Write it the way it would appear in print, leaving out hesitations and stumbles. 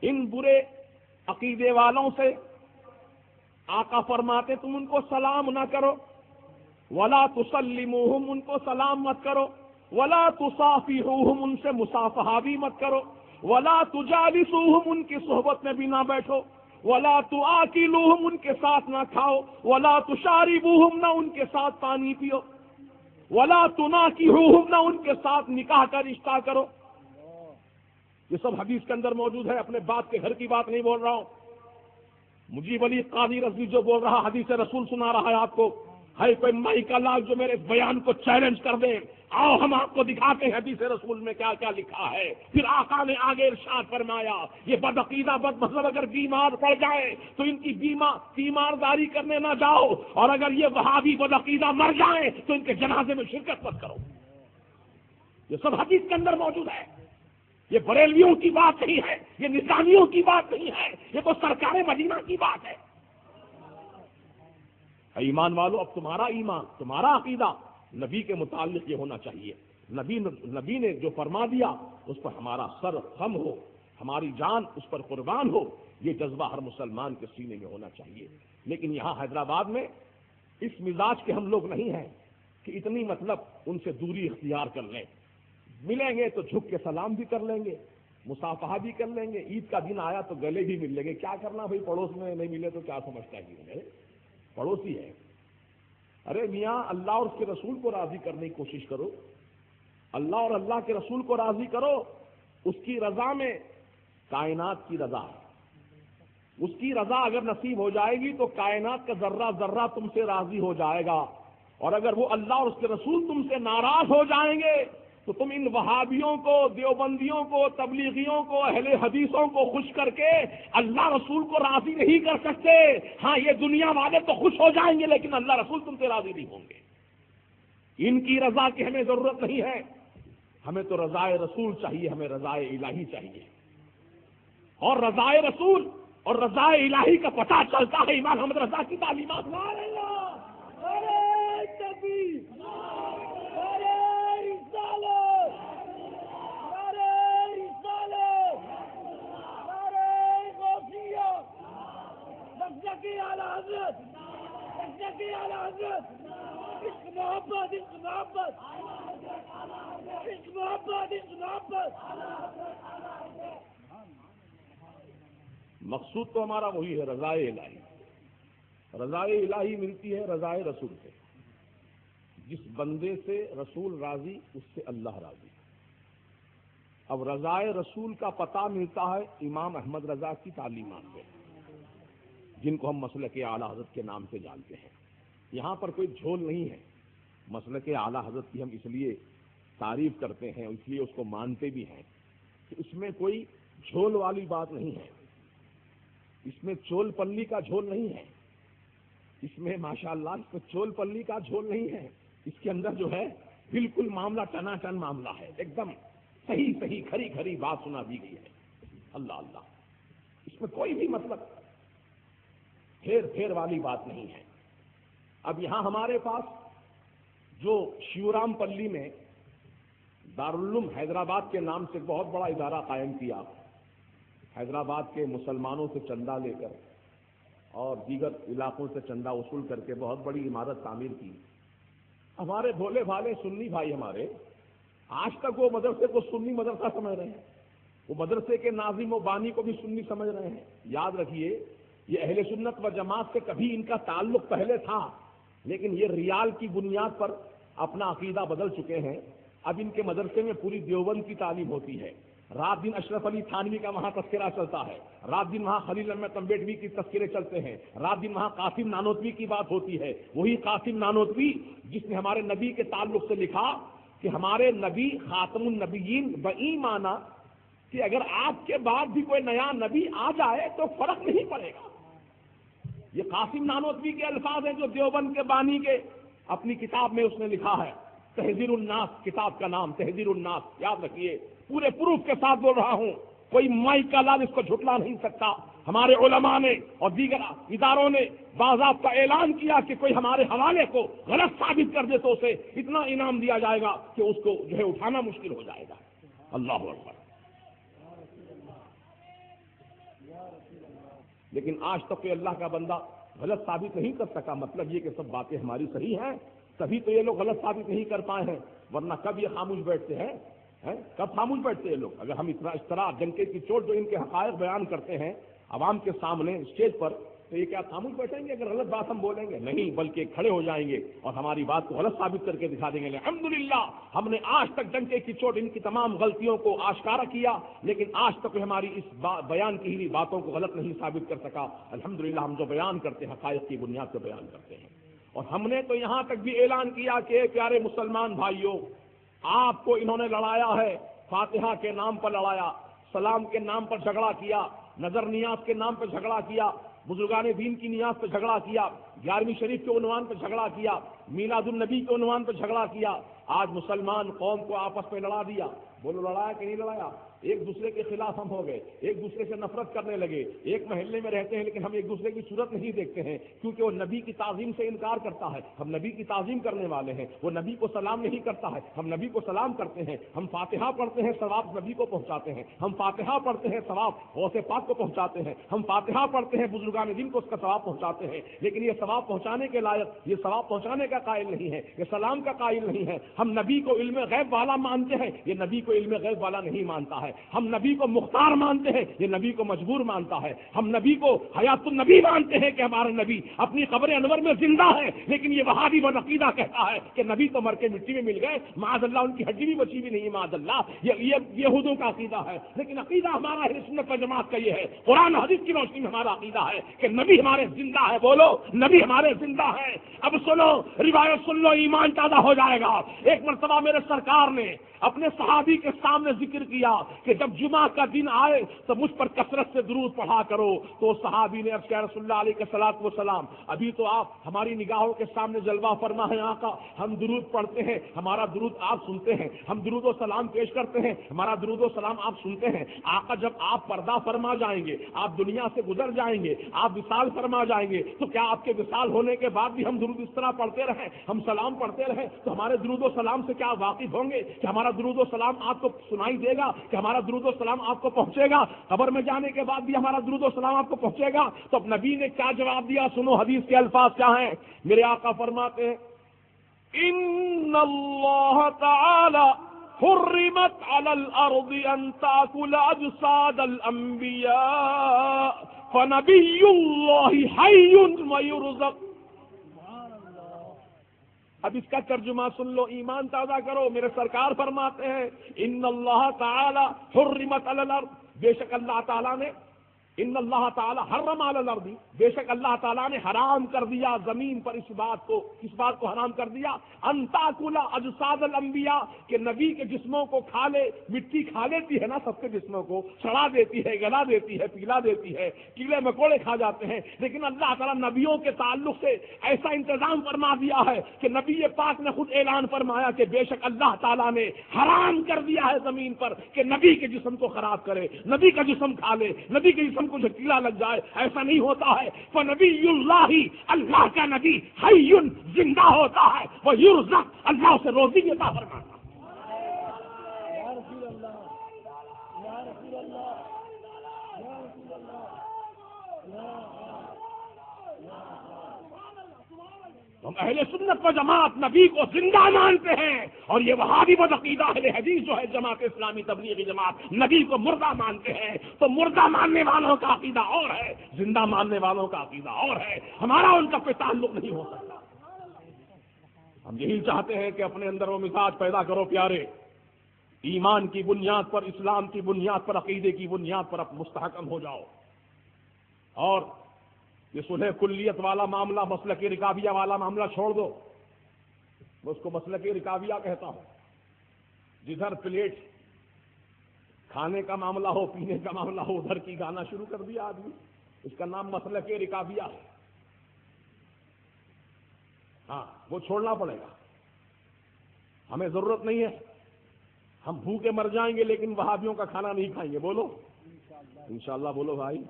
ان برے عقیدے والوں سے آقا فرماتے تم ان کو سلام نہ کرو، ولا تسلموہم، ان کو سلام مت کرو، ولا تصافحوہم، ان سے مصافحہ بھی مت کرو، ولا تجالسوہم، ان کی صحبت میں بھی نہ بیٹھو، ولا تآکلوہم، ان کے ساتھ نہ کھاؤ، ولا تشاربوہم، نہ ان کے ساتھ پانی پیو، ولا تناکحوہم، نہ ان کے ساتھ نکاح کا رشتہ کرو۔ یہ سب حدیث کے اندر موجود ہے، اپنے باپ کے گھر کی بات نہیں بول رہا ہوں۔ مجیب علی قاضی رضوی جو بول رہا حدیث رسول سنا رہا ہے آپ کو، ہے کوئی مائی کا لاگ جو میرے بیان کو چیلنج کر دے، آؤ ہم آپ کو دکھاتے ہیں حدیث رسول میں کیا کیا لکھا ہے۔ پھر آقا نے آگے ارشاد فرمایا یہ بد عقیدہ بد مذہب اگر بیمار پڑ جائے تو ان کی بیمارداری کرنے نہ جاؤ، اور اگر یہ وہابی بد عقیدہ مر جائیں تو ان کے جنازے میں شرکت مت کرو۔ یہ سب حدیث کے اندر موجود ہے، یہ بریلویوں کی بات نہیں ہے، یہ نظامیوں کی بات نہیں ہے، یہ تو سرکار مدینہ کی بات ہے۔ ایمان والو، اب تمہارا ایمان، تمہارا عقیدہ نبی کے متعلق یہ ہونا چاہیے، نبی نے جو فرما دیا اس پر ہمارا سر خم ہو، ہماری جان اس پر قربان ہو، یہ جذبہ ہر مسلمان کے سینے میں ہونا چاہیے۔ لیکن یہاں حیدرآباد میں اس مزاج کے ہم لوگ نہیں ہیں کہ اتنی مطلب ان سے دوری اختیار کر لیں، ملیں گے تو جھک کے سلام بھی کر لیں گے، مصافحہ بھی کر لیں گے، عید کا دن آیا تو گلے بھی مل لیں گے، کیا کرنا بھائی، پڑوس میں نہیں ملے تو کیا سمجھتا ہے کہ پڑوسی ہے۔ ارے میاں، اللہ اور اس کے رسول کو راضی کرنے کی کوشش کرو، اللہ اور اللہ کے رسول کو راضی کرو، اس کی رضا میں کائنات کی رضا ہے، اس کی رضا اگر نصیب ہو جائے گی تو کائنات کا ذرہ ذرہ تم سے راضی ہو جائے گا، اور اگر وہ اللہ اور اس کے رسول تم سے ناراض ہو جائیں گے تو تم ان وہابیوں کو، دیوبندیوں کو، تبلیغیوں کو، اہل حدیثوں کو خوش کر کے اللہ رسول کو راضی نہیں کر سکتے۔ ہاں، یہ دنیا والے تو خوش ہو جائیں گے لیکن اللہ رسول تم سے راضی نہیں ہوں گے۔ ان کی رضا کی ہمیں ضرورت نہیں ہے، ہمیں تو رضائے رسول چاہیے، ہمیں رضائے الہی چاہیے، اور رضائے رسول اور رضائے الہی کا پتہ چلتا ہے امام احمد رضا کی تعلیمات۔ مقصود تو ہمارا وہی ہے، رضائے الہی۔ رضائے الہی ملتی ہے رضائے رسول سے، جس بندے سے رسول راضی اس سے اللہ راضی۔ اب رضائے رسول کا پتہ ملتا ہے امام احمد رضا کی تعلیمات سے، جن کو ہم مسلک اعلیٰ حضرت کے نام سے جانتے ہیں۔ یہاں پر کوئی جھول نہیں ہے، مسلک اعلیٰ حضرت کی ہم اس لیے تعریف کرتے ہیں، اس لیے اس کو مانتے بھی ہیں کہ اس میں کوئی جھول والی بات نہیں ہے، اس میں چول پلی کا جھول نہیں ہے، اس میں ماشاءاللہ اس میں چول پلی کا جھول نہیں ہے، اس کے اندر جو ہے بالکل معاملہ ٹنا ٹن معاملہ ہے، ایک دم صحیح صحیح کھری کھری بات سنا دی گئی ہے۔ اللہ اللہ، اس میں کوئی بھی مطلب پھیر پھیر والی بات نہیں ہے۔ اب یہاں ہمارے پاس جو شیورام پلی میں دارالعلوم حیدرآباد کے نام سے بہت بڑا ادارہ قائم کیا، حیدرآباد کے مسلمانوں سے چندہ لے کر اور دیگر علاقوں سے چندہ وصول کر کے بہت بڑی عمارت تعمیر کی۔ ہمارے بھولے بھالے سنی بھائی ہمارے آج تک وہ مدرسے کو سنی مدرسہ سمجھ رہے ہیں، وہ مدرسے کے ناظم و بانی کو بھی سنی سمجھ رہے ہیں۔ یاد رکھیے، یہ اہل سنت و جماعت سے کبھی ان کا تعلق پہلے تھا، لیکن یہ ریال کی بنیاد پر اپنا عقیدہ بدل چکے ہیں۔ اب ان کے مدرسے میں پوری دیوبند کی تعلیم ہوتی ہے، رات دن اشرف علی تھانوی کا وہاں تذکرہ چلتا ہے، رات دن وہاں خلیل احمد تنبیٹوی کی تذکرے چلتے ہیں، رات دن وہاں قاسم نانوتوی کی بات ہوتی ہے۔ وہی قاسم نانوتوی جس نے ہمارے نبی کے تعلق سے لکھا کہ ہمارے نبی خاتم النبیین بایمانہ، کہ اگر آپ کے بعد بھی کوئی نیا نبی آ جائے تو فرق نہیں پڑے گا۔ یہ قاسم نانوتوی کے الفاظ ہیں جو دیوبند کے بانی کے اپنی کتاب میں اس نے لکھا ہے، تحذیر الناس کتاب کا نام، تحذیر الناس۔ یاد رکھیے، پورے پروف کے ساتھ بول رہا ہوں، کوئی مائی کا لال اس کو جھٹلا نہیں سکتا۔ ہمارے علماء نے اور دیگر اداروں نے باضابطہ اعلان کیا کہ کوئی ہمارے حوالے کو غلط ثابت کر دے تو اسے اتنا انعام دیا جائے گا کہ اس کو جو ہے اٹھانا مشکل ہو جائے گا۔ اللہ اکبر۔ لیکن آج تک کوئی اللہ کا بندہ غلط ثابت نہیں کر سکا. مطلب یہ کہ سب باتیں ہماری صحیح ہیں, تبھی تو یہ لوگ غلط ثابت نہیں کر پائے ہیں, ورنہ کب یہ خاموش بیٹھتے ہیں؟ کب خاموش بیٹھتے ہیں لوگ؟ اگر ہم اس طرح ڈنکے کی چوٹ جو ان کے حقائق بیان کرتے ہیں عوام کے سامنے اسٹیج پر, تو یہ کیا خاموش بیٹھیں گے اگر غلط بات ہم بولیں گے؟ نہیں, بلکہ کھڑے ہو جائیں گے اور ہماری بات کو غلط ثابت کر کے دکھا دیں گے. الحمدللہ ہم نے آج تک ڈنکے کی چوٹ ان کی تمام غلطیوں کو آشکارا کیا, لیکن آج تک ہماری اس بیان کی ہوئی باتوں کو غلط نہیں ثابت کر سکا. الحمدللہ ہم جو بیان کرتے ہیں حقائق کی بنیاد پر بیان کرتے ہیں. اور ہم نے تو یہاں تک بھی اعلان کیا کہ پیارے مسلمان بھائیوں, آپ کو انہوں نے لڑایا ہے, فاتحہ کے نام پر لڑایا, سلام کے نام پر جھگڑا کیا, نظر نیاز کے نام پر جھگڑا کیا, بزرگان دین کی نیاز پر جھگڑا کیا, 11ویں شریف کے عنوان پر جھگڑا کیا, میلاد النبی کے عنوان پر جھگڑا کیا. آج مسلمان قوم کو آپس میں لڑا دیا. بولو لڑایا کہ نہیں لڑایا؟ ایک دوسرے کے خلاف ہم ہو گئے, ایک دوسرے سے نفرت کرنے لگے. ایک محلے میں رہتے ہیں لیکن ہم ایک دوسرے کی صورت نہیں دیکھتے ہیں, کیونکہ وہ نبی کی تعظیم سے انکار کرتا ہے. ہم نبی کی تعظیم کرنے والے ہیں. وہ نبی کو سلام نہیں کرتا ہے, ہم نبی کو سلام کرتے ہیں. ہم فاتحہ پڑھتے ہیں, ثواب نبی کو پہنچاتے ہیں. ہم فاتحہ پڑھتے ہیں, ثواب غوث پاک کو پہنچاتے ہیں. ہم فاتحہ پڑھتے ہیں, بزرگان دین کو اس کا ثواب پہنچاتے ہیں. لیکن یہ ثواب پہنچانے کے لائق, یہ ثواب پہنچانے کا قائل نہیں ہے, یہ سلام کا قائل نہیں ہے. ہم نبی کو علم غیب والا مانتے ہیں, یہ نبی کو علم غیب والا نہیں مانتا ہے. ہم نبی کو مختار مانتے ہیں, یہ نبی کو مجبور مانتا ہے. ہم نبی کو حیات النبی مانتے ہیں کہ ہمارا نبی اپنی قبر انور میں زندہ ہے, لیکن یہ وہابی عقیدہ کہتا ہے کہ نبی تو مر کے مٹی میں مل گئے, معاذ اللہ ان کی ہڈی بھی بچی بھی نہیں, معاذ اللہ. یہ یہودوں کا عقیدہ ہے. لیکن عقیدہ ہمارا اہل سنت و جماعت کا یہ ہے, قرآن حدیث کی روشنی میں ہمارا عقیدہ ہے کہ نبی ہمارے زندہ ہے. بولو نبی ہمارے زندہ ہے. اب سنو, روایت سن لو, ایمان تازہ ہو جائے گا. ایک مرتبہ میرے سرکار نے اپنے صحابی کے سامنے ذکر کیا کہ جب جمعہ کا دن آئے تو مجھ پر کثرت سے درود پڑھا کرو. تو صحابی نے عرض کیا رسول اللہ علیہ الصلوۃ والسلام, ابھی تو آپ ہماری نگاہوں کے سامنے جلوہ فرما ہیں آقا, ہم درود پڑھتے ہیں, ہمارا درود آپ سنتے ہیں, ہم درود و سلام پیش کرتے ہیں, ہمارا درود و سلام آپ سنتے ہیں. آقا جب آپ پردہ فرما جائیں گے, آپ دنیا سے گزر جائیں گے, آپ وصال فرما جائیں گے, تو کیا آپ کے وصال ہونے کے بعد بھی ہم درود اس طرح پڑھتے رہیں, ہم سلام پڑھتے رہیں, تو ہمارے درود و سلام سے کیا واقف ہوں گے کہ ہمارا درود و سلام آپ کو سنائی دے گا, کہ ہمارا درود و سلام آپ کو پہنچے گا, قبر میں جانے کے بعد بھی ہمارا درود و سلام آپ کو پہنچے گا؟ تو اب نبی نے کیا جواب دیا سنو, حدیث کے الفاظ کیا ہیں. میرے آقا فرماتے ہیں, ان اللہ تعالی حرمت علی الارض ان تاکل اجساد الانبیاء فنبی اللہ حی ویرزق. اب اس کا ترجمہ سن لو, ایمان تازہ کرو. میرے سرکار فرماتے ہیں ان اللہ تعالی حرمت علی الارض, بے شک اللہ تعالیٰ نے, ان اللہ تعالیٰ حرم علی الارض, بے شک اللہ تعالیٰ نے حرام کر دیا زمین پر اس بات کو حرام کر دیا, ان تاکل اجساد الانبیاء, کہ نبی کے جسموں کو کھا لے. مٹی کھا لیتی ہے نا سب کے جسموں کو, سڑا دیتی ہے, گلا دیتی ہے, پیلا دیتی ہے, کیڑے مکوڑے کھا جاتے ہیں. لیکن اللہ تعالیٰ نبیوں کے تعلق سے ایسا انتظام فرما دیا ہے کہ نبی پاک نے خود اعلان فرمایا کہ بے شک اللہ تعالیٰ نے حرام کر دیا ہے زمین پر کہ نبی کے جسم کو خراب کرے, نبی کا جسم کھا لے, نبی کے جسم کو کیڑا لگ جائے. ایسا نہیں ہوتا ہے. فنبی اللہ, اللہ کا نبی, حی, زندہ ہوتا ہے, وہ یرزق, اللہ سے روزی عطا فرماتا ہے. ہم اہل سنت و جماعت نبی کو زندہ مانتے ہیں, اور یہ وہابی عقیدہ اہل حدیث جو ہے جماعت اسلامی تبلیغی جماعت, نبی کو مردہ مانتے ہیں. تو مردہ ماننے والوں کا عقیدہ اور ہے, زندہ ماننے والوں کا عقیدہ اور ہے. ہمارا ان کا کوئی تعلق نہیں ہو سکتا. ہم یہی چاہتے ہیں کہ اپنے اندر وہ مزاج پیدا کرو پیارے, ایمان کی بنیاد پر, اسلام کی بنیاد پر, عقیدے کی بنیاد پر اب مستحکم ہو جاؤ. اور یہ صلح کلیت والا معاملہ, مسلک رکابیہ والا معاملہ چھوڑ دو. میں اس کو مسلک رکابیہ کہتا ہوں. جدھر پلیٹ کھانے کا معاملہ ہو, پینے کا معاملہ ہو, ادھر کی گانا شروع کر دیا آدمی. اس کا نام مسلک رکابیہ ہے. ہاں, وہ چھوڑنا پڑے گا. ہمیں ضرورت نہیں ہے, ہم بھوکے مر جائیں گے لیکن وہابیوں کا کھانا نہیں کھائیں گے. بولو انشاءاللہ, بولو بھائی.